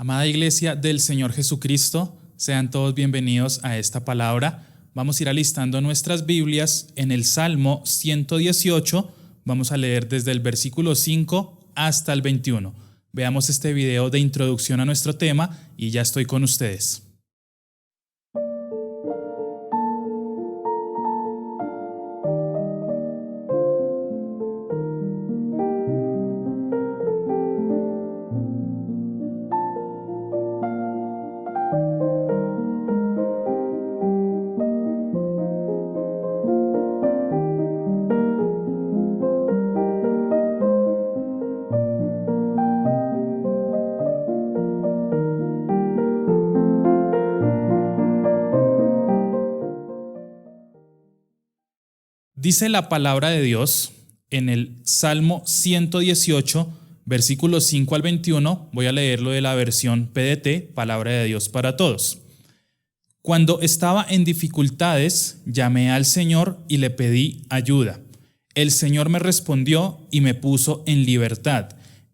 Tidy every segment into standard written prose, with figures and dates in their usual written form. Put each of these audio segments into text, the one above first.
Amada Iglesia del Señor Jesucristo, sean todos bienvenidos a esta palabra. Vamos a ir alistando nuestras Biblias en el Salmo 118. Vamos a leer desde el versículo 5 hasta el 21. Veamos este video de introducción a nuestro tema y ya estoy con ustedes. Dice la palabra de Dios en el Salmo 118, versículos 5 al 21, voy a leerlo de la versión PDT, Palabra de Dios para Todos. Cuando estaba en dificultades, llamé al Señor y le pedí ayuda. El Señor me respondió y me puso en libertad.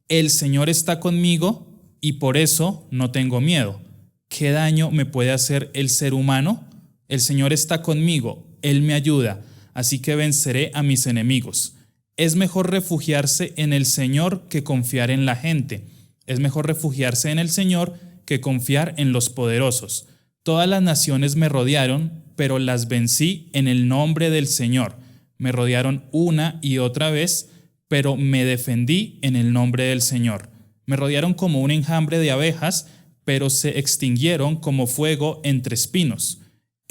El Señor está conmigo y por eso no tengo miedo. ¿Qué daño me puede hacer el ser humano? El Señor está conmigo, Él me ayuda. Así que venceré a mis enemigos. Es mejor refugiarse en el Señor que confiar en la gente. Es mejor refugiarse en el Señor que confiar en los poderosos. Todas las naciones me rodearon, pero las vencí en el nombre del Señor. Me rodearon una y otra vez, pero me defendí en el nombre del Señor. Me rodearon como un enjambre de abejas, pero se extinguieron como fuego entre espinos.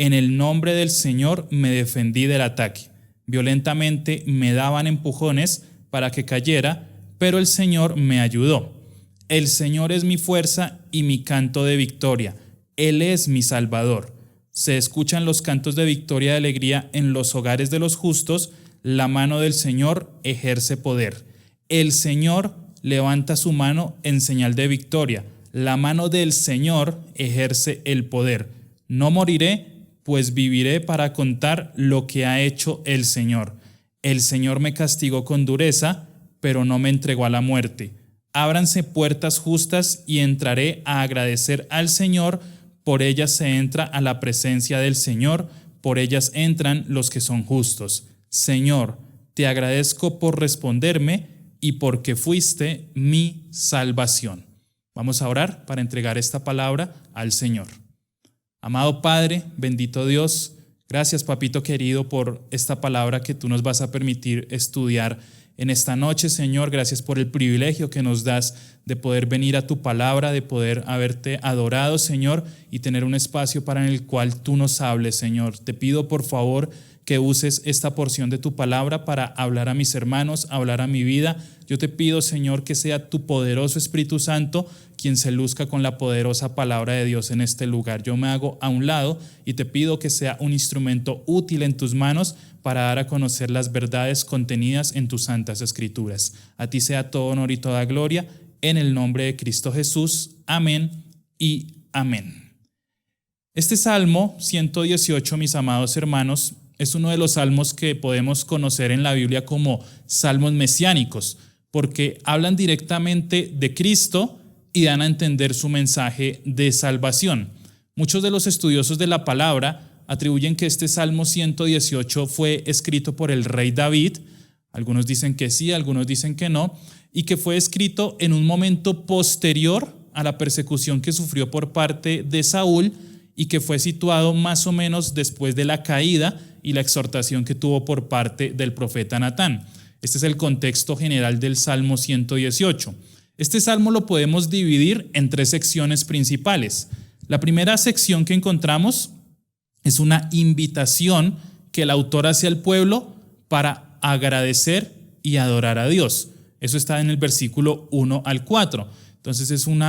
En el nombre del Señor me defendí del ataque. Violentamente me daban empujones para que cayera, pero el Señor me ayudó. El Señor es mi fuerza y mi canto de victoria. Él es mi Salvador. Se escuchan los cantos de victoria y de alegría en los hogares de los justos. La mano del Señor ejerce poder. El Señor levanta su mano en señal de victoria. La mano del Señor ejerce el poder. No moriré, pues viviré para contar lo que ha hecho el Señor. El Señor me castigó con dureza, pero no me entregó a la muerte. Ábranse puertas justas y entraré a agradecer al Señor. Por ellas se entra a la presencia del Señor, por ellas entran los que son justos. Señor, te agradezco por responderme y porque fuiste mi salvación. Vamos a orar para entregar esta palabra al Señor. Amado Padre, bendito Dios, gracias papito querido por esta palabra que tú nos vas a permitir estudiar en esta noche, Señor. Gracias por el privilegio que nos das de poder venir a tu palabra, de poder haberte adorado, Señor, y tener un espacio para el cual tú nos hables, Señor. Te pido por favor que uses esta porción de tu palabra para hablar a mis hermanos, hablar a mi vida. Yo te pido, Señor, que sea tu poderoso Espíritu Santo quien se luzca con la poderosa palabra de Dios en este lugar. Yo me hago a un lado y te pido que sea un instrumento útil en tus manos para dar a conocer las verdades contenidas en tus santas escrituras. A ti sea todo honor y toda gloria, en el nombre de Cristo Jesús. Amén y amén. Este Salmo 118, mis amados hermanos, es uno de los salmos que podemos conocer en la Biblia como salmos mesiánicos, porque hablan directamente de Cristo y dan a entender su mensaje de salvación. Muchos de los estudiosos de la palabra atribuyen que este Salmo 118 fue escrito por el rey David. Algunos dicen que sí, algunos dicen que no, y que fue escrito en un momento posterior a la persecución que sufrió por parte de Saúl y que fue situado más o menos después de la caída y la exhortación que tuvo por parte del profeta Natán. Este es el contexto general del Salmo 118. Este salmo lo podemos dividir en tres secciones principales. La primera sección que encontramos es una invitación que el autor hace al pueblo para agradecer y adorar a Dios. Eso está en el versículo 1 al 4. Entonces es un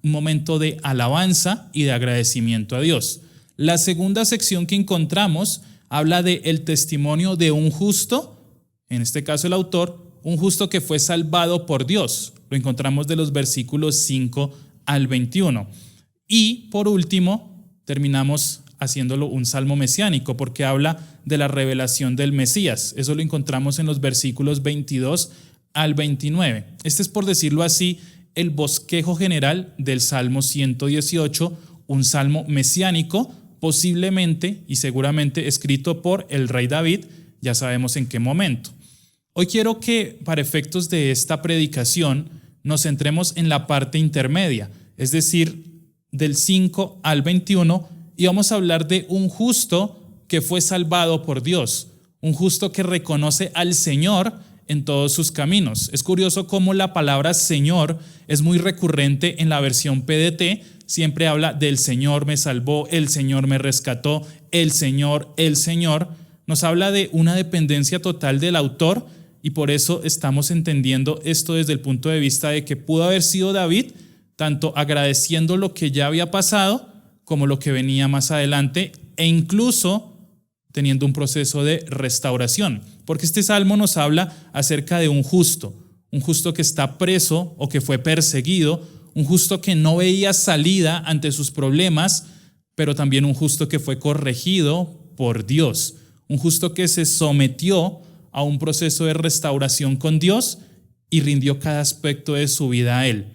momento de alabanza y de agradecimiento a Dios. La segunda sección que encontramos habla del testimonio de un justo, en este caso el autor, un justo que fue salvado por Dios. Lo encontramos de los versículos 5 al 21. Y por último, terminamos haciéndolo un salmo mesiánico porque habla de la revelación del Mesías. Eso lo encontramos en los versículos 22 al 29. Este es, por decirlo así, el bosquejo general del Salmo 118, un salmo mesiánico, posiblemente y seguramente escrito por el rey David, ya sabemos en qué momento. Hoy quiero que, para efectos de esta predicación, nos centremos en la parte intermedia, es decir, del 5 al 21, y vamos a hablar de un justo que fue salvado por Dios, un justo que reconoce al Señor en todos sus caminos. Es curioso cómo la palabra Señor es muy recurrente en la versión PDT, siempre habla del Señor me salvó, el Señor me rescató, el Señor, nos habla de una dependencia total del autor y por eso estamos entendiendo esto desde el punto de vista de que pudo haber sido David, tanto agradeciendo lo que ya había pasado como lo que venía más adelante e incluso teniendo un proceso de restauración, porque este salmo nos habla acerca de un justo que está preso o que fue perseguido, un justo que no veía salida ante sus problemas, pero también un justo que fue corregido por Dios, un justo que se sometió a un proceso de restauración con Dios y rindió cada aspecto de su vida a Él.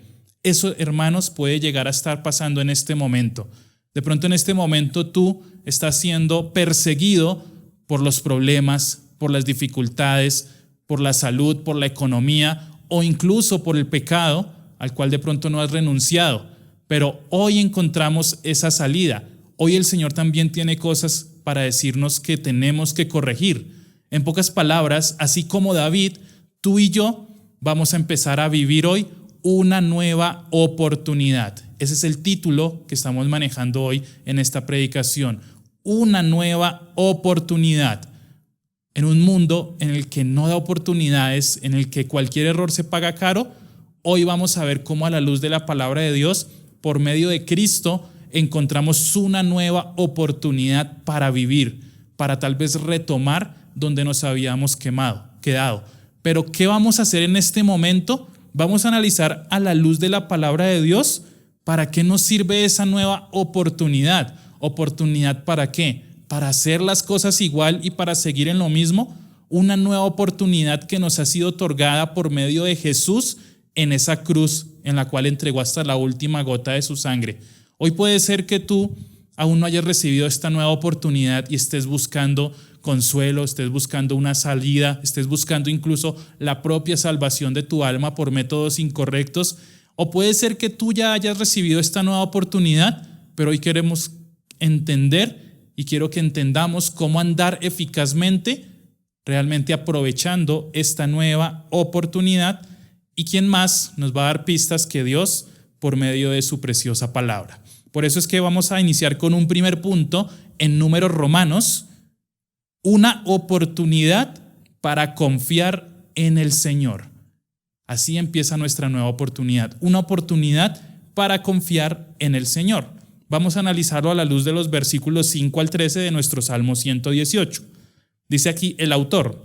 Eso, hermanos, puede llegar a estar pasando en este momento. De pronto en este momento tú estás siendo perseguido por los problemas, por las dificultades, por la salud, por la economía o incluso por el pecado al cual de pronto no has renunciado. Pero hoy encontramos esa salida. Hoy el Señor también tiene cosas para decirnos que tenemos que corregir. En pocas palabras, así como David, tú y yo vamos a empezar a vivir hoy una nueva oportunidad. Ese es el título que estamos manejando hoy en esta predicación. Una nueva oportunidad. En un mundo en el que no da oportunidades, en el que cualquier error se paga caro, hoy vamos a ver cómo a la luz de la palabra de Dios, por medio de Cristo, encontramos una nueva oportunidad para vivir, para tal vez retomar donde nos habíamos quedado. Pero ¿qué vamos a hacer en este momento? Vamos a analizar a la luz de la palabra de Dios para qué nos sirve esa nueva oportunidad. ¿Oportunidad para qué? Para hacer las cosas igual y para seguir en lo mismo. Una nueva oportunidad que nos ha sido otorgada por medio de Jesús en esa cruz en la cual entregó hasta la última gota de su sangre. Hoy puede ser que tú aún no hayas recibido esta nueva oportunidad y estés buscando consuelo, estés buscando una salida, estés buscando incluso la propia salvación de tu alma por métodos incorrectos. O puede ser que tú ya hayas recibido esta nueva oportunidad, pero hoy queremos entender y quiero que entendamos cómo andar eficazmente, realmente aprovechando esta nueva oportunidad. ¿Y quién más nos va a dar pistas que Dios por medio de su preciosa palabra? Por eso es que vamos a iniciar con un primer punto en Números Romanos, una oportunidad para confiar en el Señor. Así empieza nuestra nueva oportunidad, una oportunidad para confiar en el Señor. Vamos a analizarlo a la luz de los versículos 5 al 13 de nuestro Salmo 118. Dice aquí el autor: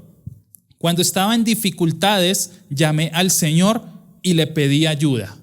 cuando estaba en dificultades, llamé al Señor y le pedí ayuda.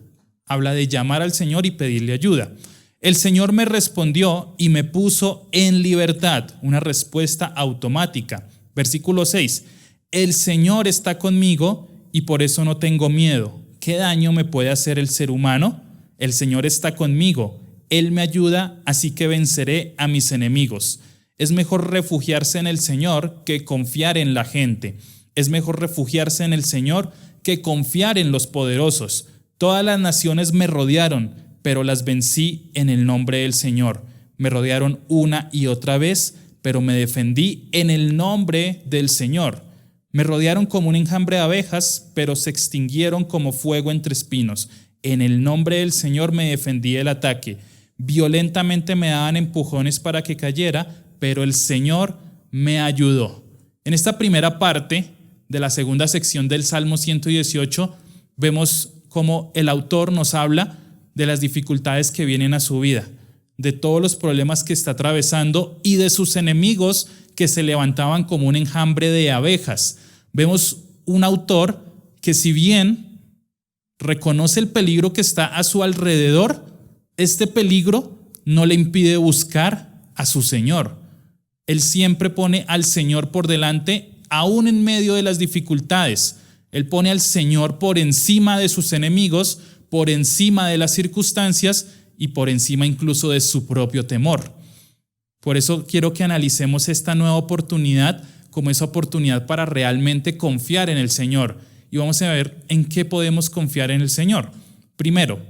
Habla de llamar al Señor y pedirle ayuda. El Señor me respondió y me puso en libertad. Una respuesta automática. Versículo 6. El Señor está conmigo y por eso no tengo miedo. ¿Qué daño me puede hacer el ser humano? El Señor está conmigo. Él me ayuda, así que venceré a mis enemigos. Es mejor refugiarse en el Señor que confiar en la gente. Es mejor refugiarse en el Señor que confiar en los poderosos. Todas las naciones me rodearon, pero las vencí en el nombre del Señor. Me rodearon una y otra vez, pero me defendí en el nombre del Señor. Me rodearon como un enjambre de abejas, pero se extinguieron como fuego entre espinos. En el nombre del Señor me defendí del ataque. Violentamente me daban empujones para que cayera, pero el Señor me ayudó. En esta primera parte de la segunda sección del Salmo 118, vemos cómo el autor nos habla de las dificultades que vienen a su vida, de todos los problemas que está atravesando y de sus enemigos que se levantaban como un enjambre de abejas. Vemos un autor que, si bien reconoce el peligro que está a su alrededor, este peligro no le impide buscar a su Señor. Él siempre pone al Señor por delante, aún en medio de las dificultades. Él pone al Señor por encima de sus enemigos, por encima de las circunstancias y por encima incluso de su propio temor. Por eso quiero que analicemos esta nueva oportunidad como esa oportunidad para realmente confiar en el Señor. Y vamos a ver en qué podemos confiar en el Señor. Primero,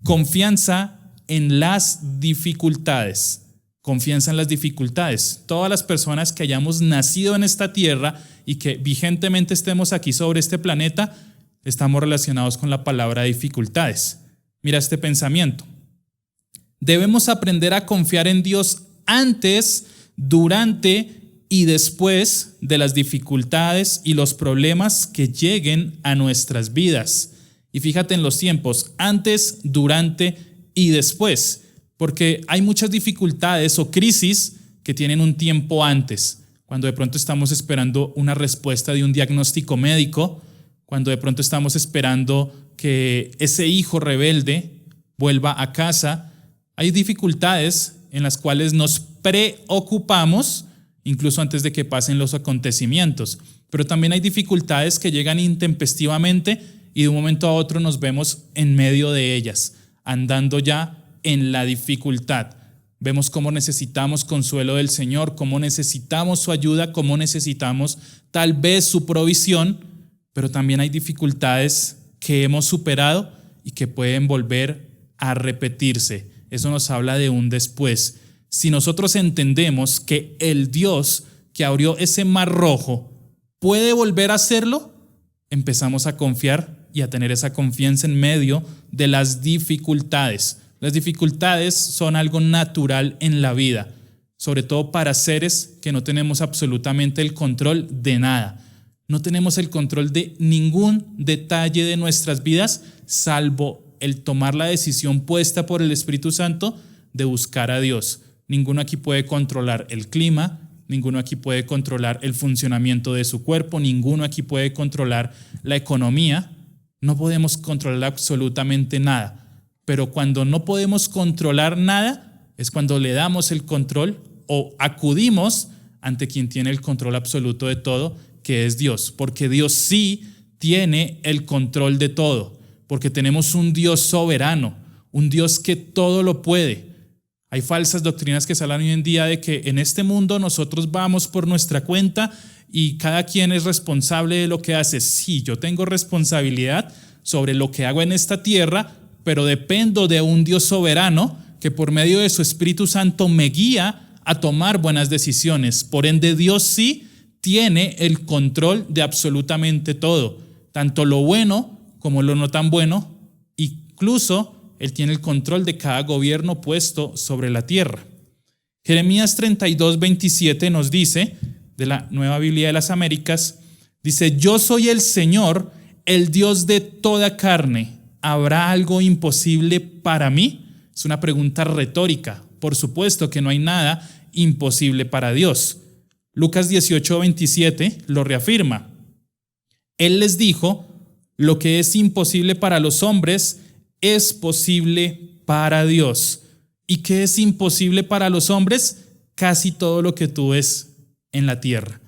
confianza en las dificultades. Confianza en las dificultades. Todas las personas que hayamos nacido en esta tierra y que vigentemente estemos aquí sobre este planeta, estamos relacionados con la palabra dificultades. Mira este pensamiento. Debemos aprender a confiar en Dios antes, durante y después de las dificultades y los problemas que lleguen a nuestras vidas. Y fíjate en los tiempos, antes, durante y después, porque hay muchas dificultades o crisis que tienen un tiempo antes, cuando de pronto estamos esperando una respuesta de un diagnóstico médico, cuando de pronto estamos esperando que ese hijo rebelde vuelva a casa. Hay dificultades en las cuales nos preocupamos incluso antes de que pasen los acontecimientos, pero también hay dificultades que llegan intempestivamente y de un momento a otro nos vemos en medio de ellas, andando ya en la dificultad. Vemos cómo necesitamos consuelo del Señor, cómo necesitamos su ayuda, cómo necesitamos tal vez su provisión, pero también hay dificultades que hemos superado y que pueden volver a repetirse. Eso nos habla de un después. Si nosotros entendemos que el Dios que abrió ese mar rojo puede volver a hacerlo, empezamos a confiar y a tener esa confianza en medio de las dificultades. Las dificultades son algo natural en la vida, sobre todo para seres que no tenemos absolutamente el control de nada. No tenemos el control de ningún detalle de nuestras vidas, salvo el tomar la decisión puesta por el Espíritu Santo de buscar a Dios. Ninguno aquí puede controlar el clima, ninguno aquí puede controlar el funcionamiento de su cuerpo, ninguno aquí puede controlar la economía. No podemos controlar absolutamente nada, pero cuando no podemos controlar nada es cuando le damos el control o acudimos ante quien tiene el control absoluto de todo, que es Dios, porque Dios sí tiene el control de todo, porque tenemos un Dios soberano, un Dios que todo lo puede. Hay falsas doctrinas que salen hoy en día de que en este mundo nosotros vamos por nuestra cuenta y cada quien es responsable de lo que hace. Sí, yo tengo responsabilidad sobre lo que hago en esta tierra, pero dependo de un Dios soberano que por medio de su Espíritu Santo me guía a tomar buenas decisiones. Por ende, Dios sí tiene el control de absolutamente todo, tanto lo bueno como lo no tan bueno. Incluso Él tiene el control de cada gobierno puesto sobre la tierra. Jeremías 32:27 nos dice, de la Nueva Biblia de las Américas, dice: yo soy el Señor, el Dios de toda carne. ¿Habrá algo imposible para mí? Es una pregunta retórica. Por supuesto que no hay nada imposible para Dios. Lucas 18:27 lo reafirma. Él les dijo: lo que es imposible para los hombres es posible para Dios. ¿Y qué es imposible para los hombres? Casi todo lo que tú ves en la tierra.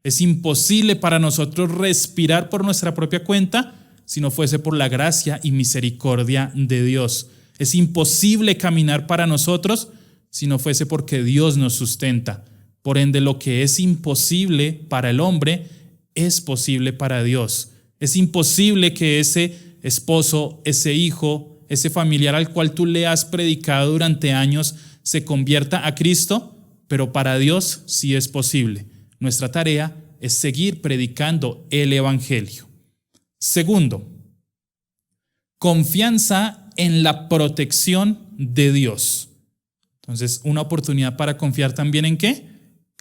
Es imposible para nosotros respirar por nuestra propia cuenta si no fuese por la gracia y misericordia de Dios. Es imposible caminar para nosotros si no fuese porque Dios nos sustenta. Por ende, lo que es imposible para el hombre es posible para Dios. Es imposible que ese esposo, ese hijo, ese familiar al cual tú le has predicado durante años se convierta a Cristo, pero para Dios sí es posible. Nuestra tarea es seguir predicando el Evangelio. Segundo, confianza en la protección de Dios. Entonces, una oportunidad para confiar también ¿en qué?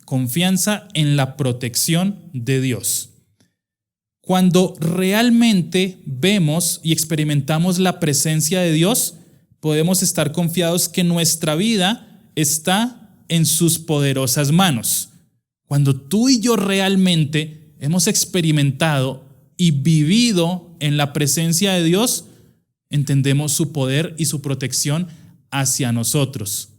Confianza en la protección de Dios. Cuando realmente vemos y experimentamos la presencia de Dios, podemos estar confiados que nuestra vida está en sus poderosas manos. Cuando tú y yo realmente hemos experimentado y vivido en la presencia de Dios, entendemos su poder y su protección hacia nosotros.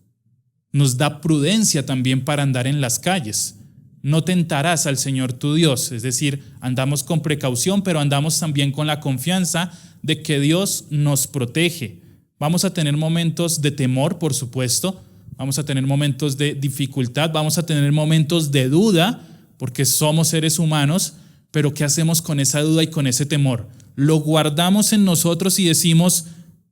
Nos da prudencia también para andar en las calles. no tentarás al Señor tu Dios. Es decir, andamos con precaución, pero andamos también con la confianza de que Dios nos protege. Vamos a tener momentos de temor, por supuesto. Vamos a tener momentos de dificultad. Vamos a tener momentos de duda, porque somos seres humanos. Pero ¿qué hacemos con esa duda y con ese temor? ¿Lo guardamos en nosotros y decimos,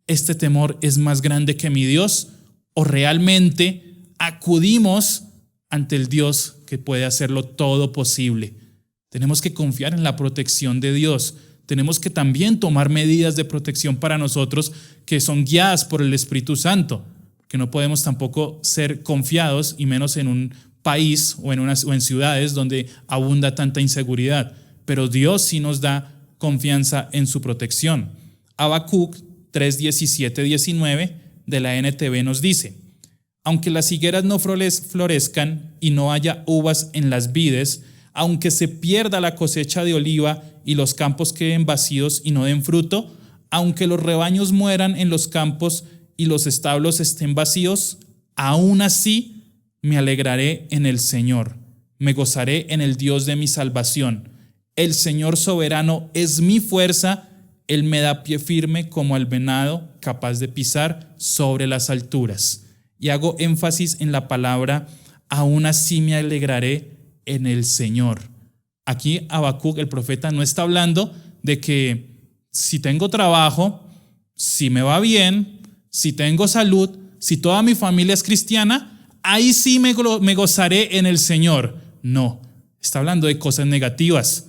este temor es más grande que mi Dios? ¿O realmente acudimos ante el Dios que puede hacerlo todo posible? Tenemos que confiar en la protección de Dios. Tenemos que también tomar medidas de protección para nosotros que son guiadas por el Espíritu Santo, que no podemos tampoco ser confiados, y menos en un país o en ciudades donde abunda tanta inseguridad. Pero Dios sí nos da confianza en su protección. Habacuc 3:17-19 de la NTV nos dice: aunque las higueras no florezcan y no haya uvas en las vides, aunque se pierda la cosecha de oliva y los campos queden vacíos y no den fruto, aunque los rebaños mueran en los campos y los establos estén vacíos, aún así me alegraré en el Señor, me gozaré en el Dios de mi salvación. El Señor soberano es mi fuerza, Él me da pie firme como al venado, capaz de pisar sobre las alturas. Y hago énfasis en la palabra, aún así me alegraré en el Señor. Aquí Habacuc, el profeta, no está hablando de que si tengo trabajo, si me va bien, si tengo salud, si toda mi familia es cristiana, ahí sí me gozaré en el Señor. No, está hablando de cosas negativas.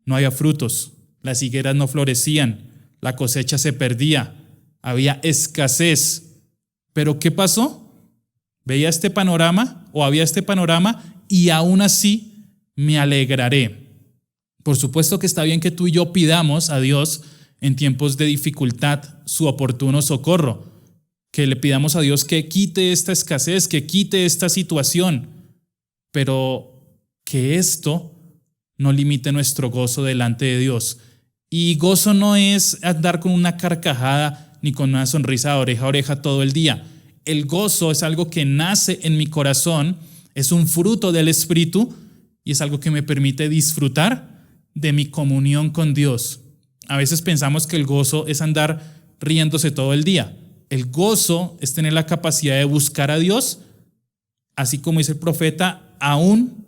No había frutos, las higueras no florecían, la cosecha se perdía, había escasez. ¿Pero qué pasó? Veía este panorama o había este panorama y aún así me alegraré. Por supuesto que está bien que tú y yo pidamos a Dios en tiempos de dificultad su oportuno socorro, que le pidamos a Dios que quite esta escasez, que quite esta situación, pero que esto no limite nuestro gozo delante de Dios. Y gozo no es andar con una carcajada ni con una sonrisa de oreja a oreja todo el día. El gozo es algo que nace en mi corazón, es un fruto del Espíritu y es algo que me permite disfrutar de mi comunión con Dios. A veces pensamos que el gozo es andar riéndose todo el día. El gozo es tener la capacidad de buscar a Dios, así como dice el profeta, aún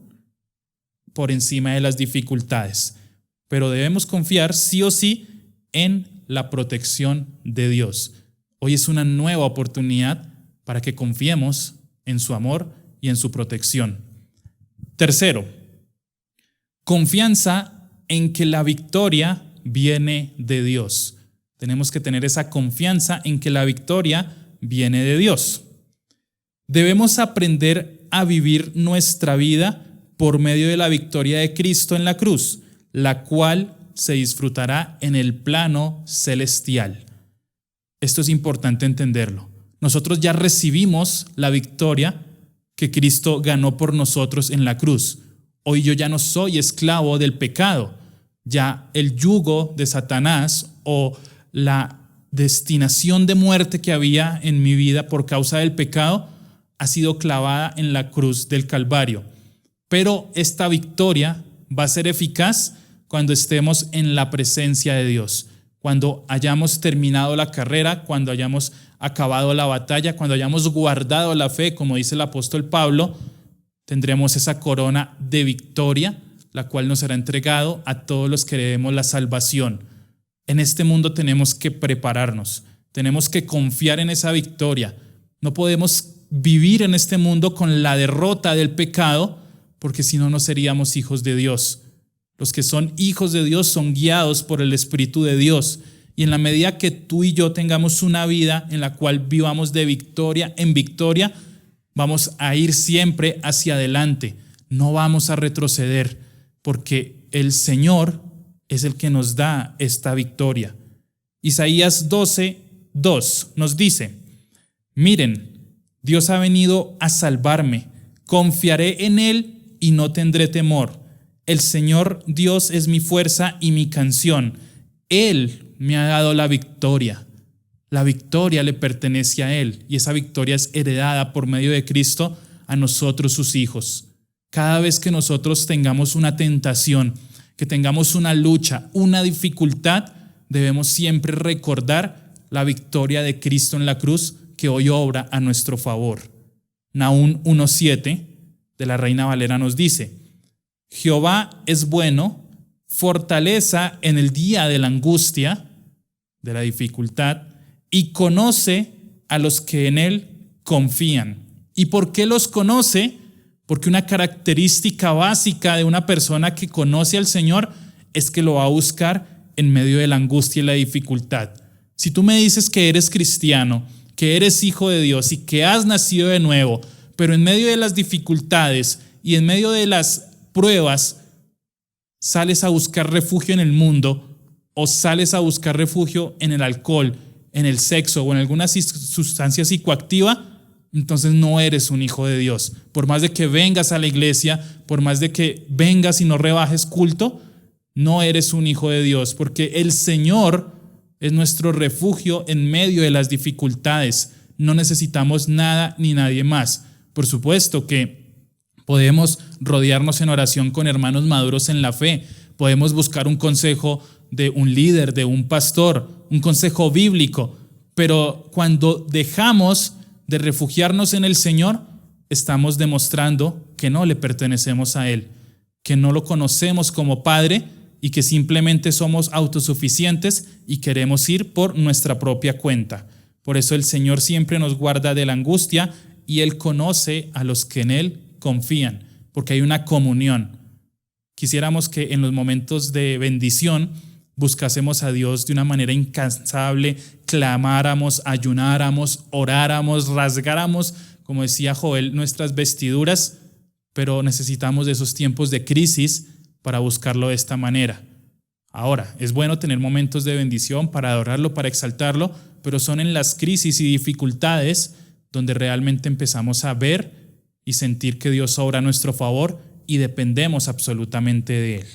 por encima de las dificultades. Pero debemos confiar sí o sí en la protección de Dios. Hoy es una nueva oportunidad para que confiemos en su amor y en su protección. Tercero, confianza en que la victoria viene de Dios. Tenemos que tener esa confianza en que la victoria viene de Dios. Debemos aprender a vivir nuestra vida por medio de la victoria de Cristo en la cruz, la cual se disfrutará en el plano celestial. Esto es importante entenderlo. Nosotros ya recibimos la victoria que Cristo ganó por nosotros en la cruz. Hoy yo ya no soy esclavo del pecado. Ya el yugo de Satanás o la destinación de muerte que había en mi vida por causa del pecado ha sido clavada en la cruz del Calvario. Pero esta victoria va a ser eficaz cuando estemos en la presencia de Dios, cuando hayamos terminado la carrera, cuando hayamos acabado la batalla, cuando hayamos guardado la fe, como dice el apóstol Pablo, tendremos esa corona de victoria, la cual nos será entregado a todos los que debemos la salvación. En este mundo tenemos que prepararnos, tenemos que confiar en esa victoria. No podemos vivir en este mundo con la derrota del pecado, porque si no, no seríamos hijos de Dios. Los que son hijos de Dios son guiados por el Espíritu de Dios. Y en la medida que tú y yo tengamos una vida en la cual vivamos de victoria en victoria, vamos a ir siempre hacia adelante. No vamos a retroceder, porque el Señor es el que nos da esta victoria. Isaías 12:2 nos dice: miren, Dios ha venido a salvarme. Confiaré en Él y no tendré temor. El Señor Dios es mi fuerza y mi canción. Él me ha dado la victoria. La victoria le pertenece a Él y esa victoria es heredada por medio de Cristo a nosotros sus hijos. Cada vez que nosotros tengamos una tentación, que tengamos una lucha, una dificultad, debemos siempre recordar la victoria de Cristo en la cruz que hoy obra a nuestro favor. Nahum 1:7 de la Reina Valera nos dice: Jehová es bueno, fortaleza en el día de la angustia, de la dificultad, y conoce a los que en él confían. ¿Y por qué los conoce? Porque una característica básica de una persona que conoce al Señor es que lo va a buscar en medio de la angustia y la dificultad. Si tú me dices que eres cristiano, que eres hijo de Dios y que has nacido de nuevo, pero en medio de las dificultades y en medio de las pruebas sales a buscar refugio en el mundo o sales a buscar refugio en el alcohol, en el sexo o en alguna sustancia psicoactiva, entonces no eres un hijo de Dios. Por más de que vengas a la iglesia, por más de que vengas y no rebajes culto, no eres un hijo de Dios, porque el Señor es nuestro refugio en medio de las dificultades. No necesitamos nada ni nadie más. Por supuesto que podemos rodearnos en oración con hermanos maduros en la fe, podemos buscar un consejo de un líder, de un pastor, un consejo bíblico, pero cuando dejamos de refugiarnos en el Señor, estamos demostrando que no le pertenecemos a Él, que no lo conocemos como Padre y que simplemente somos autosuficientes y queremos ir por nuestra propia cuenta. Por eso el Señor siempre nos guarda de la angustia y Él conoce a los que en Él confían, porque hay una comunión. Quisiéramos que en los momentos de bendición buscásemos a Dios de una manera incansable, clamáramos, ayunáramos, oráramos, rasgáramos, como decía Joel, nuestras vestiduras, pero necesitamos de esos tiempos de crisis para buscarlo de esta manera. Ahora, es bueno tener momentos de bendición para adorarlo, para exaltarlo, pero son en las crisis y dificultades donde realmente empezamos a ver y sentir que Dios obra a nuestro favor y dependemos absolutamente de Él.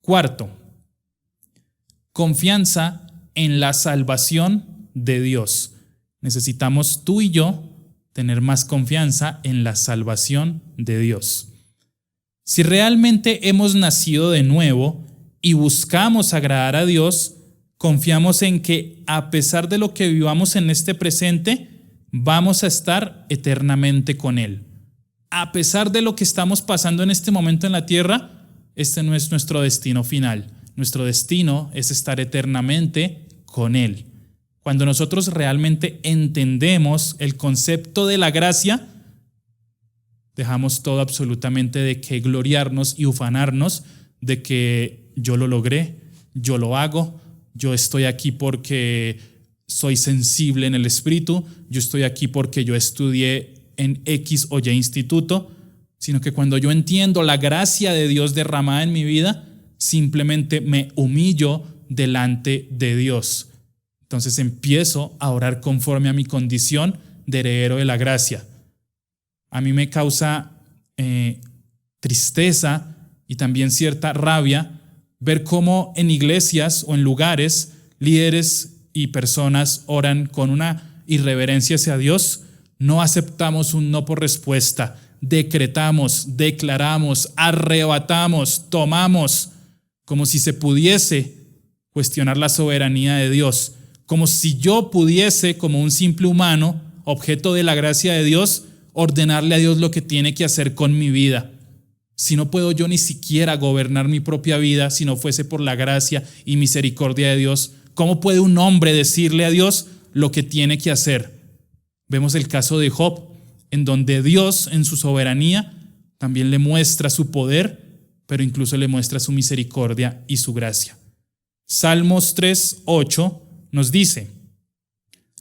Cuarto, confianza en la salvación de Dios. Necesitamos tú y yo tener más confianza en la salvación de Dios. Si realmente hemos nacido de nuevo y buscamos agradar a Dios, confiamos en que a pesar de lo que vivamos en este presente, vamos a estar eternamente con Él. A pesar de lo que estamos pasando en este momento en la tierra, este no es nuestro destino final. Nuestro destino es estar eternamente con Él. Cuando nosotros realmente entendemos el concepto de la gracia, dejamos todo absolutamente de que gloriarnos y ufanarnos de que yo lo logré, yo lo hago, yo estoy aquí porque soy sensible en el espíritu, yo estoy aquí porque yo estudié en X o Y instituto, sino que cuando yo entiendo la gracia de Dios derramada en mi vida, simplemente me humillo delante de Dios. Entonces empiezo a orar conforme a mi condición de heredero de la gracia. A mí me causa tristeza y también cierta rabia ver cómo en iglesias o en lugares líderes y personas oran con una irreverencia hacia Dios. No aceptamos un no por respuesta, decretamos, declaramos, arrebatamos, tomamos, como si se pudiese cuestionar la soberanía de Dios, como si yo pudiese, como un simple humano, objeto de la gracia de Dios, ordenarle a Dios lo que tiene que hacer con mi vida. Si no puedo yo ni siquiera gobernar mi propia vida, si no fuese por la gracia y misericordia de Dios, ¿cómo puede un hombre decirle a Dios lo que tiene que hacer? Vemos el caso de Job, en donde Dios en su soberanía también le muestra su poder, pero incluso le muestra su misericordia y su gracia. Salmos 3:8 nos dice: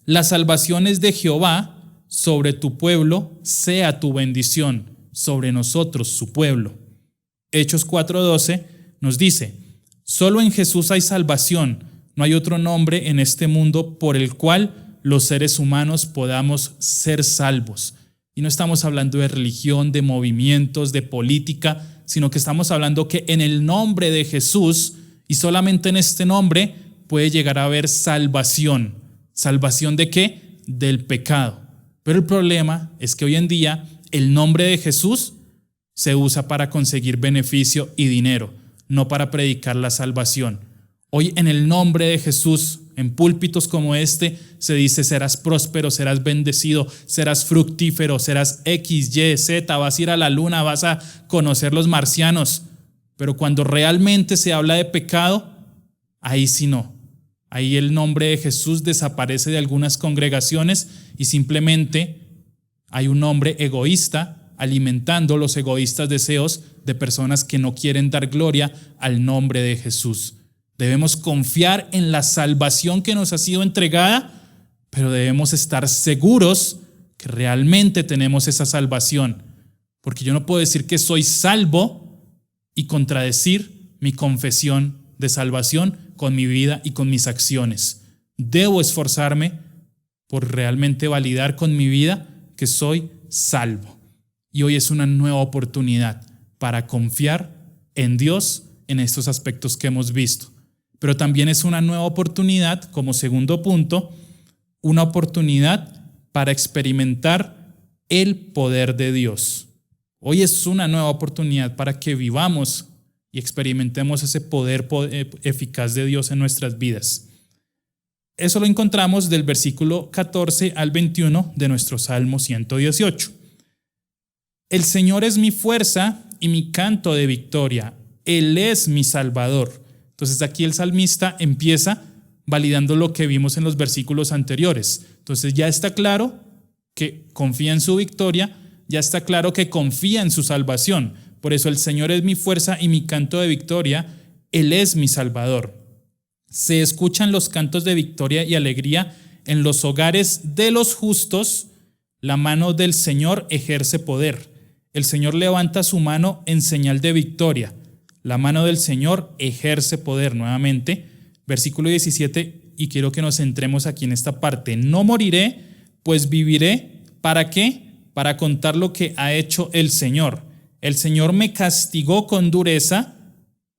la salvación es de Jehová, sobre tu pueblo sea tu bendición, sobre nosotros su pueblo. Hechos 4:12 nos dice: solo en Jesús hay salvación, no hay otro nombre en este mundo por el cual los seres humanos podamos ser salvos. Y no estamos hablando de religión, de movimientos, de política, sino que estamos hablando que en el nombre de Jesús y solamente en este nombre puede llegar a haber salvación. ¿Salvación de qué? Del pecado. Pero el problema es que hoy en día el nombre de Jesús se usa para conseguir beneficio y dinero, no para predicar la salvación. Hoy en el nombre de Jesús, en púlpitos como este, se dice serás próspero, serás bendecido, serás fructífero, serás X, Y, Z, vas a ir a la luna, vas a conocer los marcianos. Pero cuando realmente se habla de pecado, ahí sí no. Ahí el nombre de Jesús desaparece de algunas congregaciones y simplemente hay un hombre egoísta alimentando los egoístas deseos de personas que no quieren dar gloria al nombre de Jesús. Debemos confiar en la salvación que nos ha sido entregada, pero debemos estar seguros que realmente tenemos esa salvación. Porque yo no puedo decir que soy salvo y contradecir mi confesión de salvación con mi vida y con mis acciones. Debo esforzarme por realmente validar con mi vida que soy salvo. Y hoy es una nueva oportunidad para confiar en Dios en estos aspectos que hemos visto. Pero también es una nueva oportunidad, como segundo punto, una oportunidad para experimentar el poder de Dios. Hoy es una nueva oportunidad para que vivamos y experimentemos ese poder eficaz de Dios en nuestras vidas. Eso lo encontramos del versículo 14 al 21 de nuestro Salmo 118. El Señor es mi fuerza y mi canto de victoria. Él es mi Salvador. Entonces aquí el salmista empieza validando lo que vimos en los versículos anteriores. Entonces ya está claro que confía en su victoria, ya está claro que confía en su salvación. Por eso el Señor es mi fuerza y mi canto de victoria, Él es mi Salvador. Se escuchan los cantos de victoria y alegría en los hogares de los justos. La mano del Señor ejerce poder. El Señor levanta su mano en señal de victoria. La mano del Señor ejerce poder. Nuevamente, versículo 17, y quiero que nos centremos aquí en esta parte. No moriré, pues viviré. ¿Para qué? Para contar lo que ha hecho el Señor. El Señor me castigó con dureza,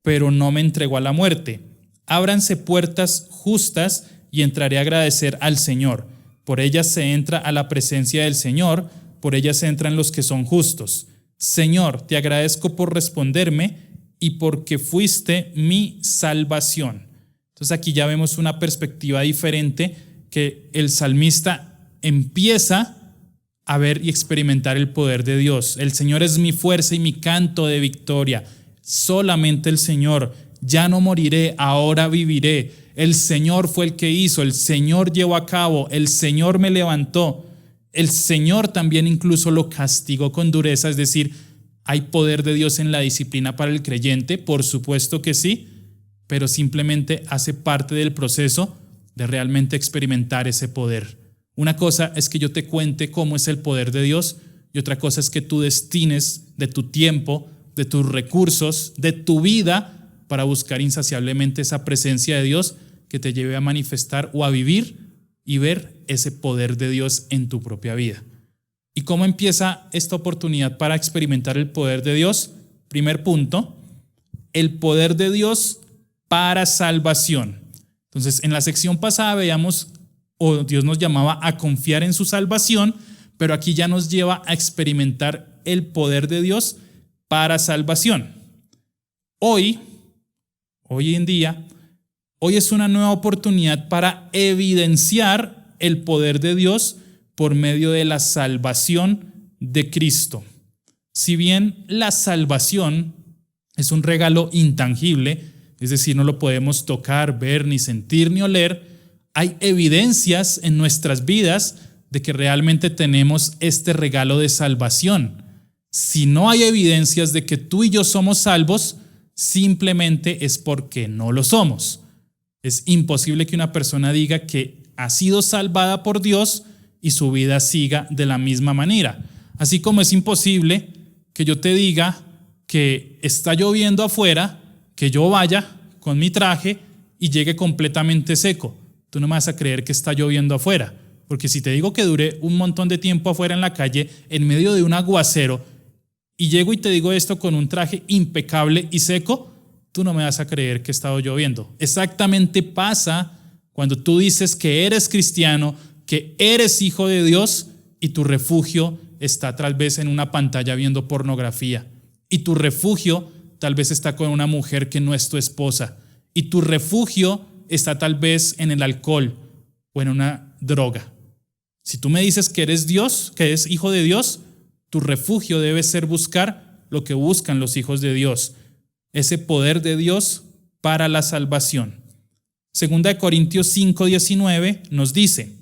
pero no me entregó a la muerte. Ábranse puertas justas y entraré a agradecer al Señor. Por ellas se entra a la presencia del Señor, por ellas entran los que son justos. Señor, te agradezco por responderme y porque fuiste mi salvación. Entonces aquí ya vemos una perspectiva diferente, que el salmista empieza a ver y experimentar el poder de Dios. El Señor es mi fuerza y mi canto de victoria. Solamente el Señor. Ya no moriré, ahora viviré. El Señor fue el que hizo, el Señor llevó a cabo, el Señor me levantó. El Señor también incluso lo castigó con dureza, es decir, ¿hay poder de Dios en la disciplina para el creyente? Por supuesto que sí, pero simplemente hace parte del proceso de realmente experimentar ese poder. Una cosa es que yo te cuente cómo es el poder de Dios y otra cosa es que tú destines de tu tiempo, de tus recursos, de tu vida para buscar insaciablemente esa presencia de Dios que te lleve a manifestar o a vivir y ver ese poder de Dios en tu propia vida. ¿Y cómo empieza esta oportunidad para experimentar el poder de Dios? Primer punto, el poder de Dios para salvación. Entonces, en la sección pasada veíamos, Dios nos llamaba a confiar en su salvación, pero aquí ya nos lleva a experimentar el poder de Dios para salvación. Hoy en día, hoy es una nueva oportunidad para evidenciar el poder de Dios por medio de la salvación de Cristo. Si bien la salvación es un regalo intangible, es decir, no lo podemos tocar, ver, ni sentir, ni oler, hay evidencias en nuestras vidas de que realmente tenemos este regalo de salvación. Si no hay evidencias de que tú y yo somos salvos, simplemente es porque no lo somos. Es imposible que una persona diga que ha sido salvada por Dios y su vida siga de la misma manera. Así como es imposible que yo te diga que está lloviendo afuera, que yo vaya con mi traje y llegue completamente seco. Tú no me vas a creer que está lloviendo afuera, porque si te digo que duré un montón de tiempo afuera en la calle, en medio de un aguacero, y llego y te digo esto con un traje impecable y seco, tú no me vas a creer que ha estado lloviendo. Exactamente pasa cuando tú dices que eres cristiano, que eres hijo de Dios y tu refugio está tal vez en una pantalla viendo pornografía. Y tu refugio tal vez está con una mujer que no es tu esposa. Y tu refugio está tal vez en el alcohol o en una droga. Si tú me dices que eres Dios, que eres hijo de Dios, tu refugio debe ser buscar lo que buscan los hijos de Dios, ese poder de Dios para la salvación. Segunda de Corintios 5:19 nos dice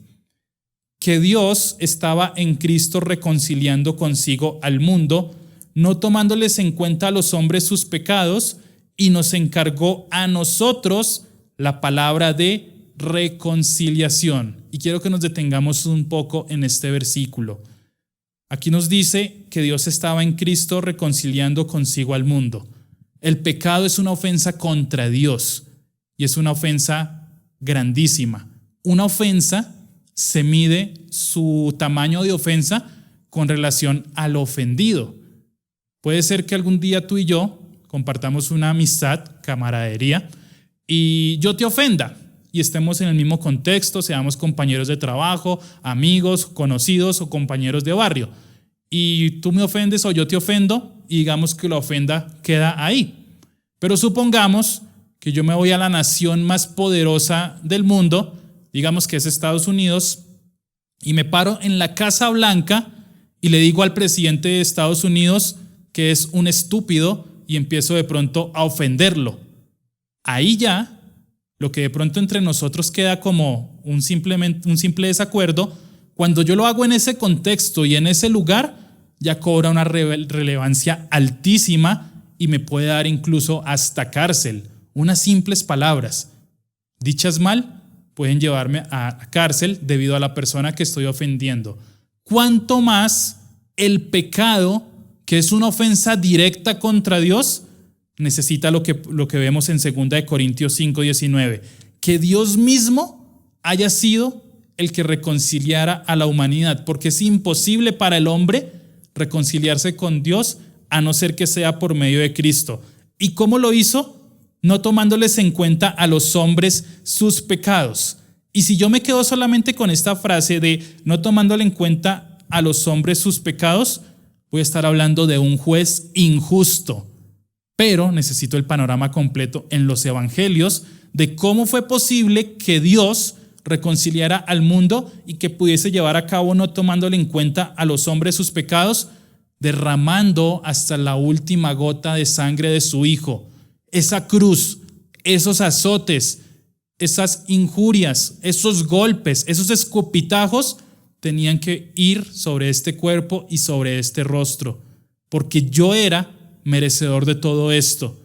que Dios estaba en Cristo reconciliando consigo al mundo, no tomándoles en cuenta a los hombres sus pecados, y nos encargó a nosotros la palabra de reconciliación. Y quiero que nos detengamos un poco en este versículo. Aquí nos dice que Dios estaba en Cristo reconciliando consigo al mundo. El pecado es una ofensa contra Dios y es una ofensa grandísima. Una ofensa se mide su tamaño de ofensa con relación al ofendido. Puede ser que algún día tú y yo compartamos una amistad, camaradería, y yo te ofenda y estemos en el mismo contexto, seamos compañeros de trabajo, amigos, conocidos o compañeros de barrio. Y tú me ofendes o yo te ofendo y digamos que la ofenda queda ahí. Pero supongamos que yo me voy a la nación más poderosa del mundo, digamos que es Estados Unidos, y me paro en la Casa Blanca y le digo al presidente de Estados Unidos que es un estúpido y empiezo de pronto a ofenderlo. Ahí ya, lo que de pronto entre nosotros queda como un simple desacuerdo, cuando yo lo hago en ese contexto y en ese lugar, ya cobra una relevancia altísima y me puede dar incluso hasta cárcel. Unas simples palabras, dichas mal, pueden llevarme a cárcel debido a la persona que estoy ofendiendo. ¿Cuánto más el pecado, que es una ofensa directa contra Dios, necesita lo que vemos en 2 de Corintios 5:19? Que Dios mismo haya sido el que reconciliara a la humanidad, porque es imposible para el hombre reconciliarse con Dios a no ser que sea por medio de Cristo. ¿Y cómo lo hizo? No tomándoles en cuenta a los hombres sus pecados. Y si yo me quedo solamente con esta frase de no tomándole en cuenta a los hombres sus pecados, voy a estar hablando de un juez injusto. Pero necesito el panorama completo en los evangelios de cómo fue posible que Dios reconciliara al mundo y que pudiese llevar a cabo no tomándole en cuenta a los hombres sus pecados, derramando hasta la última gota de sangre de su Hijo. Esa cruz, esos azotes, esas injurias, esos golpes, esos escupitajos tenían que ir sobre este cuerpo y sobre este rostro, porque yo era merecedor de todo esto.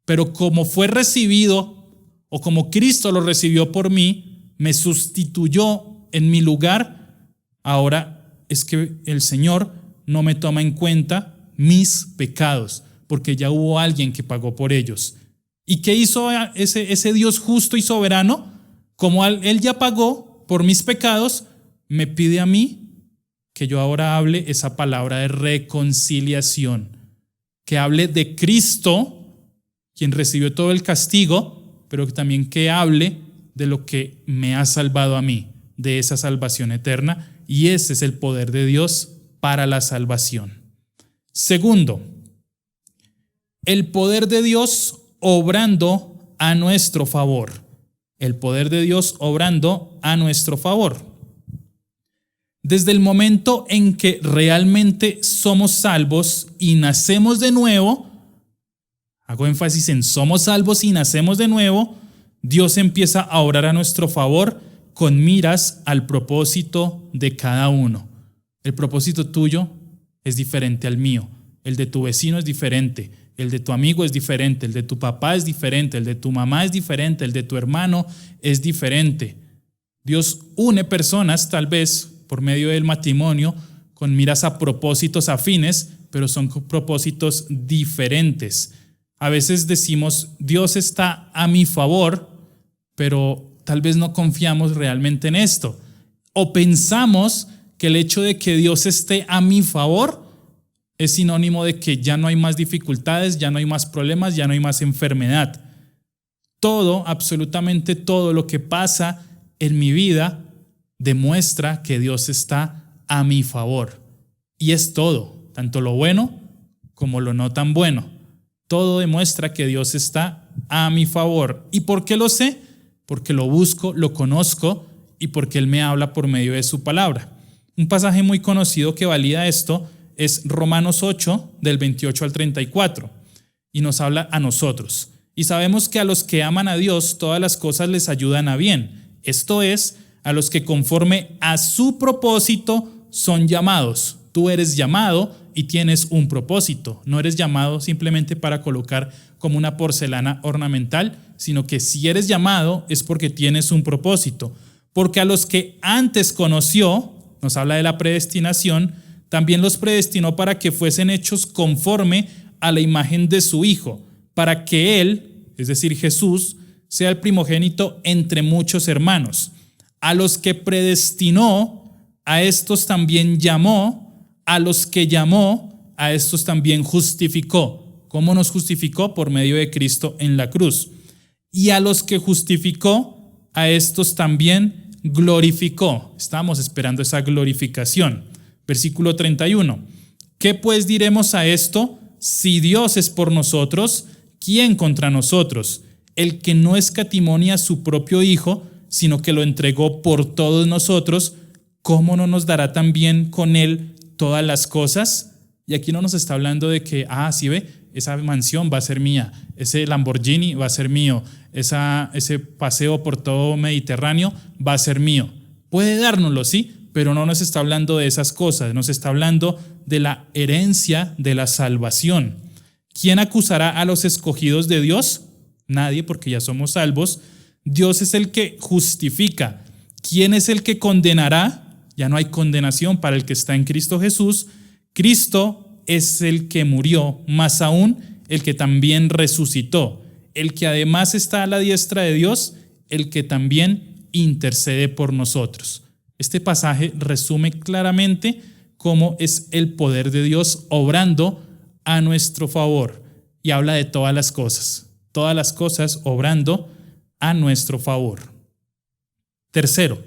Pero como fue recibido, o como Cristo lo recibió por mí, me sustituyó en mi lugar, ahora es que el Señor no me toma en cuenta mis pecados, porque ya hubo alguien que pagó por ellos. ¿Y qué hizo ese Dios justo y soberano? Como Él ya pagó por mis pecados, me pide a mí que yo ahora hable esa palabra de reconciliación, que hable de Cristo, quien recibió todo el castigo, pero también que hable de lo que me ha salvado a mí, de esa salvación eterna, y ese es el poder de Dios para la salvación. Segundo, el poder de Dios obrando a nuestro favor. El poder de Dios obrando a nuestro favor. Desde el momento en que realmente somos salvos y nacemos de nuevo, hago énfasis en somos salvos y nacemos de nuevo, Dios empieza a obrar a nuestro favor con miras al propósito de cada uno. El propósito tuyo es diferente al mío, el de tu vecino es diferente, el de tu amigo es diferente, el de tu papá es diferente, el de tu mamá es diferente, el de tu hermano es diferente. Dios une personas, tal vez por medio del matrimonio, con miras a propósitos afines, pero son propósitos diferentes. A veces decimos, Dios está a mi favor, pero tal vez no confiamos realmente en esto. O pensamos que el hecho de que Dios esté a mi favor es sinónimo de que ya no hay más dificultades, ya no hay más problemas, ya no hay más enfermedad. Todo, absolutamente todo lo que pasa en mi vida demuestra que Dios está a mi favor. Y es todo, tanto lo bueno como lo no tan bueno. Todo demuestra que Dios está a mi favor. ¿Y por qué lo sé? Porque lo busco, lo conozco y porque Él me habla por medio de su palabra. Un pasaje muy conocido que valida esto es Romanos 8, del 28 al 34, y nos habla a nosotros. Y sabemos que a los que aman a Dios, todas las cosas les ayudan a bien. Esto es, a los que conforme a su propósito son llamados. Tú eres llamado y tienes un propósito. No eres llamado simplemente para colocar como una porcelana ornamental, sino que si eres llamado es porque tienes un propósito. Porque a los que antes conoció, nos habla de la predestinación, también los predestinó para que fuesen hechos conforme a la imagen de su Hijo, para que Él, es decir, Jesús, sea el primogénito entre muchos hermanos. A los que predestinó, a estos también llamó, a los que llamó, a estos también justificó. ¿Cómo nos justificó? Por medio de Cristo en la cruz. Y a los que justificó, a estos también glorificó. Estamos esperando esa glorificación. Versículo 31. ¿Qué pues diremos a esto? Si Dios es por nosotros, ¿quién contra nosotros? El que no escatimó a su propio Hijo, sino que lo entregó por todos nosotros, ¿cómo no nos dará también con Él todas las cosas? Y aquí no nos está hablando de que, sí ve, esa mansión va a ser mía, ese Lamborghini va a ser mío, ese paseo por todo Mediterráneo va a ser mío. Puede dárnoslo, sí, pero no nos está hablando de esas cosas, nos está hablando de la herencia de la salvación. ¿Quién acusará a los escogidos de Dios? Nadie, porque ya somos salvos. Dios es el que justifica. ¿Quién es el que condenará? Ya no hay condenación para el que está en Cristo Jesús. Cristo es el que murió, más aún el que también resucitó, el que además está a la diestra de Dios, el que también intercede por nosotros. Este pasaje resume claramente cómo es el poder de Dios obrando a nuestro favor y habla de todas las cosas obrando a nuestro favor. Tercero,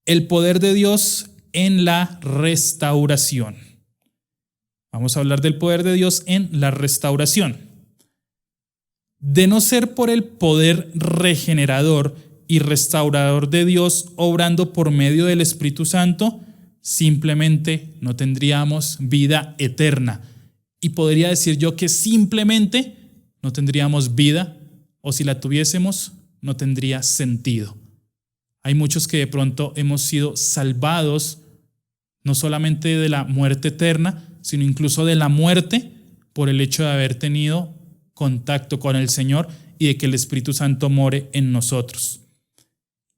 el poder de Dios en la restauración. Vamos a hablar del poder de Dios en la restauración. De no ser por el poder regenerador y restaurador de Dios obrando por medio del Espíritu Santo, simplemente no tendríamos vida eterna. Y podría decir yo que simplemente no tendríamos vida, o si la tuviésemos, no tendría sentido. Hay muchos que de pronto hemos sido salvados, no solamente de la muerte eterna, sino incluso de la muerte por el hecho de haber tenido contacto con el Señor y de que el Espíritu Santo more en nosotros.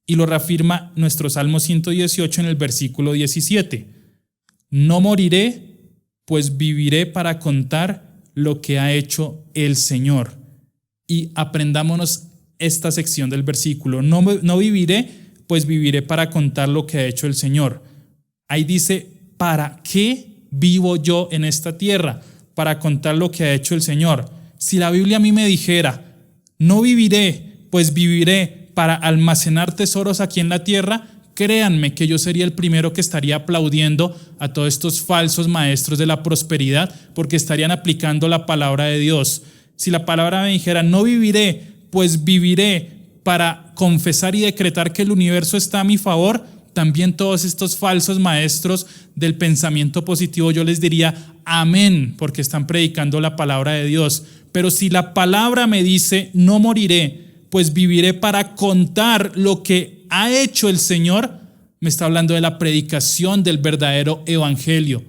Y lo reafirma nuestro Salmo 118 en el versículo 17. No moriré, pues viviré para contar lo que ha hecho el Señor. Y aprendámonos esta sección del versículo. No viviré, pues viviré para contar lo que ha hecho el Señor. Ahí dice, ¿para qué vivo yo en esta tierra? Para contar lo que ha hecho el Señor. Si la Biblia a mí me dijera, no viviré, pues viviré para almacenar tesoros aquí en la tierra, créanme que yo sería el primero que estaría aplaudiendo a todos estos falsos maestros de la prosperidad, porque estarían aplicando la palabra de Dios. Si la palabra me dijera, no viviré, pues viviré para confesar y decretar que el universo está a mi favor, también todos estos falsos maestros del pensamiento positivo, yo les diría amén, porque están predicando la palabra de Dios. Pero si la palabra me dice, no moriré, pues viviré para contar lo que ha hecho el Señor, me está hablando de la predicación del verdadero evangelio.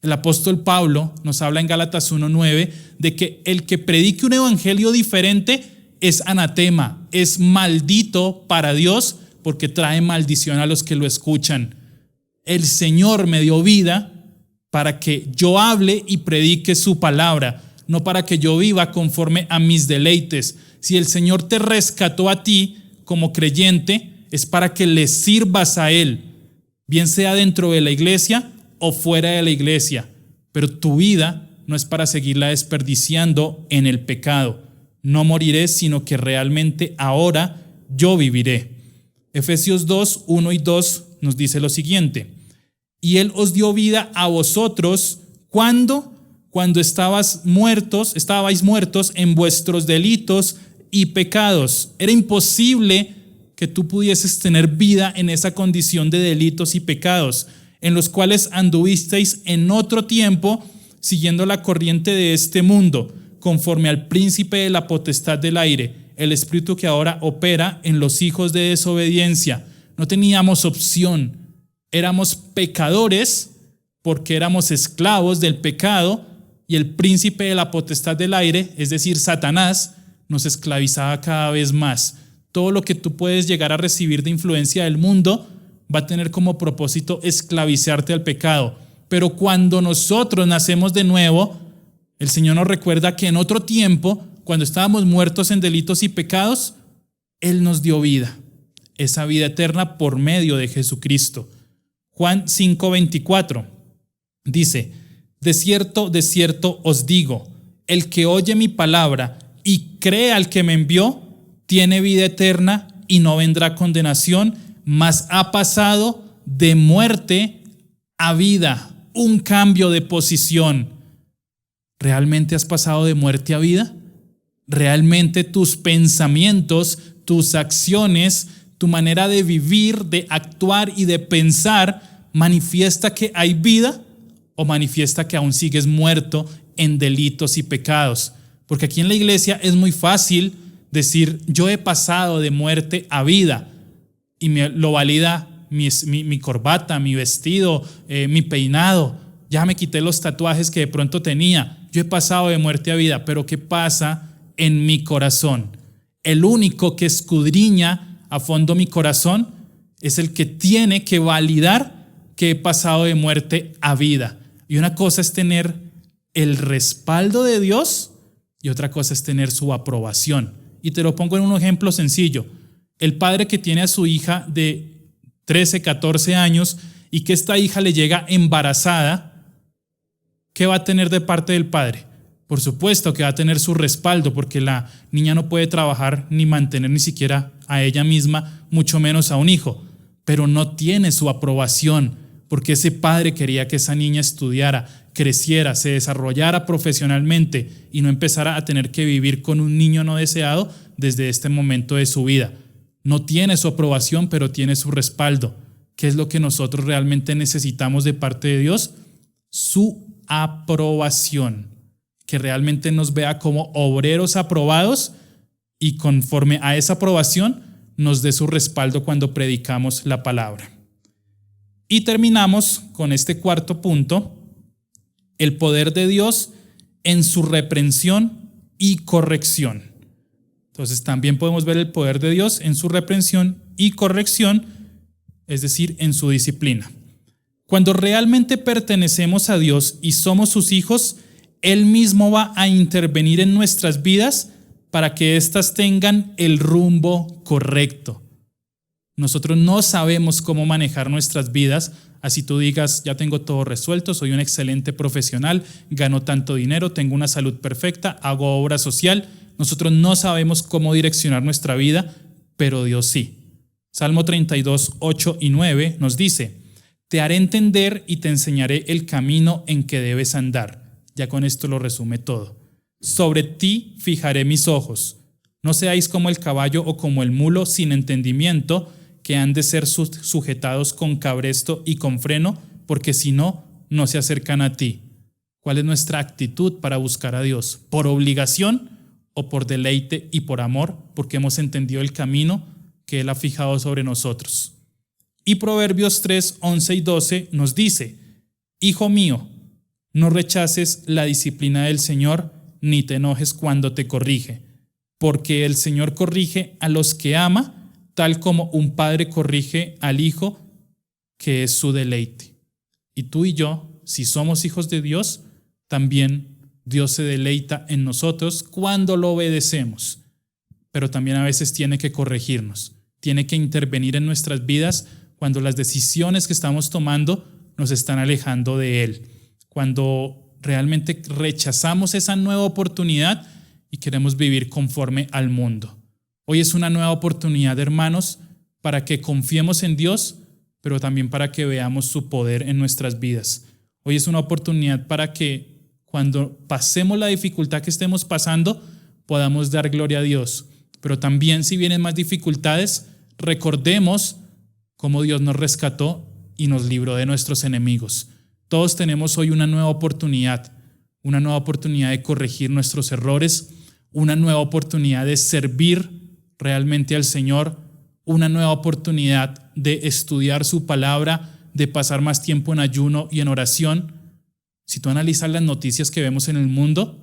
El apóstol Pablo nos habla en Gálatas 1:9 de que el que predique un evangelio diferente es anatema, es maldito para Dios, porque trae maldición a los que lo escuchan. El Señor me dio vida para que yo hable y predique su palabra, no para que yo viva conforme a mis deleites. Si el Señor te rescató a ti como creyente, es para que le sirvas a Él, bien sea dentro de la iglesia o fuera de la iglesia. Pero tu vida no es para seguirla desperdiciando en el pecado. No moriré, sino que realmente ahora yo viviré. Efesios 2, 1 y 2 nos dice lo siguiente. Y Él os dio vida a vosotros, ¿cuándo? cuando estabais muertos en vuestros delitos y pecados. Era imposible que tú pudieses tener vida en esa condición de delitos y pecados, en los cuales anduvisteis en otro tiempo, siguiendo la corriente de este mundo, conforme al príncipe de la potestad del aire, el espíritu que ahora opera en los hijos de desobediencia. No teníamos opción, éramos pecadores porque éramos esclavos del pecado, y el príncipe de la potestad del aire, es decir, Satanás, nos esclavizaba cada vez más. Todo lo que tú puedes llegar a recibir de influencia del mundo va a tener como propósito esclavizarte al pecado. Pero cuando nosotros nacemos de nuevo, el Señor nos recuerda que en otro tiempo, cuando estábamos muertos en delitos y pecados, Él nos dio vida, esa vida eterna por medio de Jesucristo. Juan 5:24 dice: de cierto os digo, el que oye mi palabra y cree al que me envió, tiene vida eterna y no vendrá a condenación, mas ha pasado de muerte a vida. Un cambio de posición. ¿Realmente has pasado de muerte a vida? ¿Realmente tus pensamientos, tus acciones, tu manera de vivir, de actuar y de pensar manifiesta que hay vida o manifiesta que aún sigues muerto en delitos y pecados? Porque aquí en la iglesia es muy fácil decir: yo he pasado de muerte a vida, y lo valida mi corbata, mi vestido, mi peinado. Ya me quité los tatuajes que de pronto tenía. Yo he pasado de muerte a vida. Pero ¿qué pasa en mi corazón? El único que escudriña a fondo mi corazón es el que tiene que validar que he pasado de muerte a vida. Y una cosa es tener el respaldo de Dios y otra cosa es tener su aprobación. Y te lo pongo en un ejemplo sencillo. El padre que tiene a su hija de 13, 14 años y que esta hija le llega embarazada, ¿qué va a tener de parte del padre? Por supuesto que va a tener su respaldo, porque la niña no puede trabajar ni mantener ni siquiera a ella misma, mucho menos a un hijo, pero no tiene su aprobación, porque ese padre quería que esa niña estudiara, creciera, se desarrollara profesionalmente y no empezara a tener que vivir con un niño no deseado desde este momento de su vida. No tiene su aprobación, pero tiene su respaldo. ¿Qué es lo que nosotros realmente necesitamos de parte de Dios? Su aprobación, que realmente nos vea como obreros aprobados y conforme a esa aprobación nos dé su respaldo cuando predicamos la palabra. Y terminamos con este cuarto punto: el poder de Dios en su reprensión y corrección. Entonces también podemos ver el poder de Dios en su reprensión y corrección, es decir, en su disciplina. Cuando realmente pertenecemos a Dios y somos sus hijos, Él mismo va a intervenir en nuestras vidas para que éstas tengan el rumbo correcto. Nosotros no sabemos cómo manejar nuestras vidas. Así tú digas: ya tengo todo resuelto, soy un excelente profesional, gano tanto dinero, tengo una salud perfecta, hago obra social. Nosotros no sabemos cómo direccionar nuestra vida, pero Dios sí. Salmo 32, 8 y 9 nos dice: te haré entender y te enseñaré el camino en que debes andar. Ya con esto lo resume todo. Sobre ti fijaré mis ojos. No seáis como el caballo o como el mulo sin entendimiento, que han de ser sujetados con cabresto y con freno, porque si no, no se acercan a ti. ¿Cuál es nuestra actitud para buscar a Dios? ¿Por obligación o por deleite y por amor? Porque hemos entendido el camino que Él ha fijado sobre nosotros. Y Proverbios 3, 11 y 12 nos dice: hijo mío, no rechaces la disciplina del Señor, ni te enojes cuando te corrige, porque el Señor corrige a los que ama, tal como un padre corrige al hijo, que es su deleite. Y tú y yo, si somos hijos de Dios, también Dios se deleita en nosotros cuando lo obedecemos. Pero también a veces tiene que corregirnos, tiene que intervenir en nuestras vidas cuando las decisiones que estamos tomando nos están alejando de Él. Cuando realmente rechazamos esa nueva oportunidad y queremos vivir conforme al mundo. Hoy es una nueva oportunidad, hermanos, para que confiemos en Dios, pero también para que veamos su poder en nuestras vidas. Hoy es una oportunidad para que cuando pasemos la dificultad que estemos pasando, podamos dar gloria a Dios. Pero también si vienen más dificultades, recordemos cómo Dios nos rescató y nos libró de nuestros enemigos. Todos tenemos hoy una nueva oportunidad de corregir nuestros errores, una nueva oportunidad de servir realmente al Señor, una nueva oportunidad de estudiar su palabra, de pasar más tiempo en ayuno y en oración. Si tú analizas las noticias que vemos en el mundo,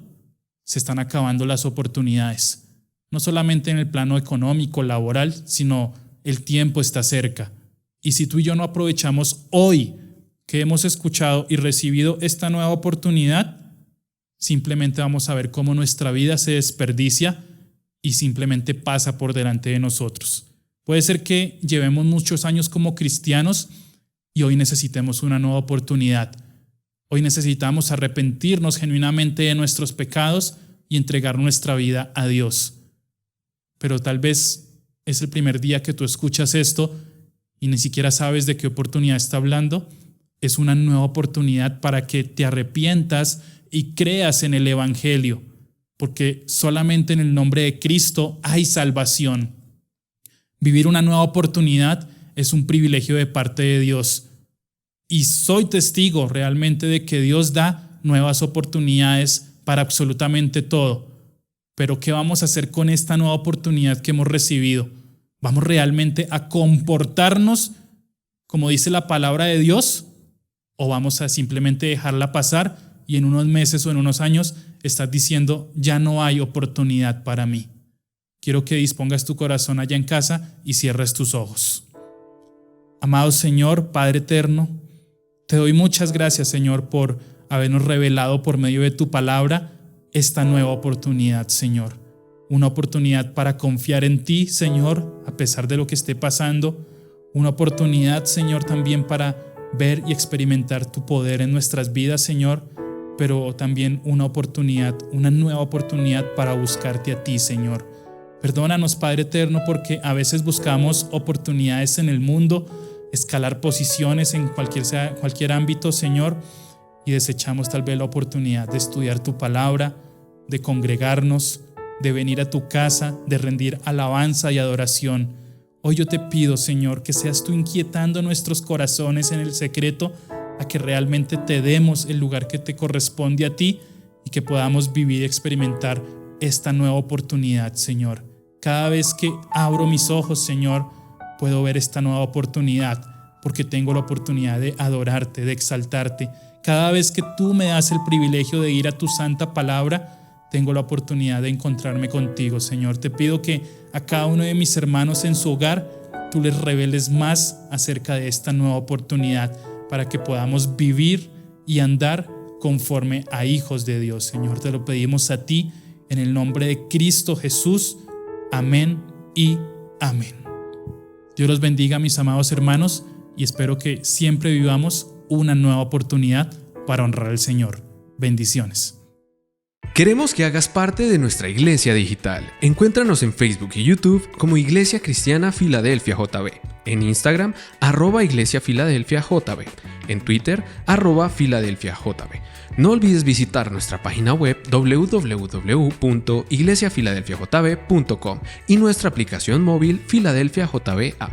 se están acabando las oportunidades. No solamente en el plano económico, laboral, sino el tiempo está cerca. Y si tú y yo no aprovechamos hoy que hemos escuchado y recibido esta nueva oportunidad, simplemente vamos a ver cómo nuestra vida se desperdicia y simplemente pasa por delante de nosotros. Puede ser que llevemos muchos años como cristianos y hoy necesitemos una nueva oportunidad. Hoy necesitamos arrepentirnos genuinamente de nuestros pecados y entregar nuestra vida a Dios. Pero tal vez es el primer día que tú escuchas esto y ni siquiera sabes de qué oportunidad está hablando. Es una nueva oportunidad para que te arrepientas y creas en el Evangelio, porque solamente en el nombre de Cristo hay salvación. Vivir una nueva oportunidad es un privilegio de parte de Dios. Y soy testigo realmente de que Dios da nuevas oportunidades para absolutamente todo. Pero ¿qué vamos a hacer con esta nueva oportunidad que hemos recibido? ¿Vamos realmente a comportarnos como dice la palabra de Dios? ¿O vamos a simplemente dejarla pasar y en unos meses o en unos años estás diciendo, ya no hay oportunidad para mí? Quiero que dispongas tu corazón allá en casa y cierres tus ojos. Amado Señor, Padre eterno, te doy muchas gracias, Señor, por habernos revelado por medio de tu palabra esta nueva oportunidad, Señor. Una oportunidad para confiar en ti, Señor, a pesar de lo que esté pasando. Una oportunidad, Señor, también para ver y experimentar tu poder en nuestras vidas, Señor, pero también una oportunidad, una nueva oportunidad para buscarte a ti, Señor. Perdónanos, Padre eterno, porque a veces buscamos oportunidades en el mundo, escalar posiciones en cualquier ámbito, Señor, y desechamos tal vez la oportunidad de estudiar tu palabra, de congregarnos, de venir a tu casa, de rendir alabanza y adoración. Hoy yo te pido, Señor, que seas tú inquietando nuestros corazones en el secreto a que realmente te demos el lugar que te corresponde a ti y que podamos vivir y experimentar esta nueva oportunidad, Señor. Cada vez que abro mis ojos, Señor, puedo ver esta nueva oportunidad porque tengo la oportunidad de adorarte, de exaltarte. Cada vez que tú me das el privilegio de ir a tu santa palabra, tengo la oportunidad de encontrarme contigo, Señor. Te pido que a cada uno de mis hermanos en su hogar, tú les reveles más acerca de esta nueva oportunidad para que podamos vivir y andar conforme a hijos de Dios, Señor. Te lo pedimos a ti en el nombre de Cristo Jesús. Amén y amén. Dios los bendiga, mis amados hermanos, y espero que siempre vivamos una nueva oportunidad para honrar al Señor. Bendiciones. Queremos que hagas parte de nuestra iglesia digital. Encuéntranos en Facebook y YouTube como Iglesia Cristiana Filadelfia JB, en Instagram @Iglesia Filadelfia JB, en Twitter @Filadelfia JB. No olvides visitar nuestra página web www.iglesiafiladelfiajb.com y nuestra aplicación móvil Filadelfia JB App.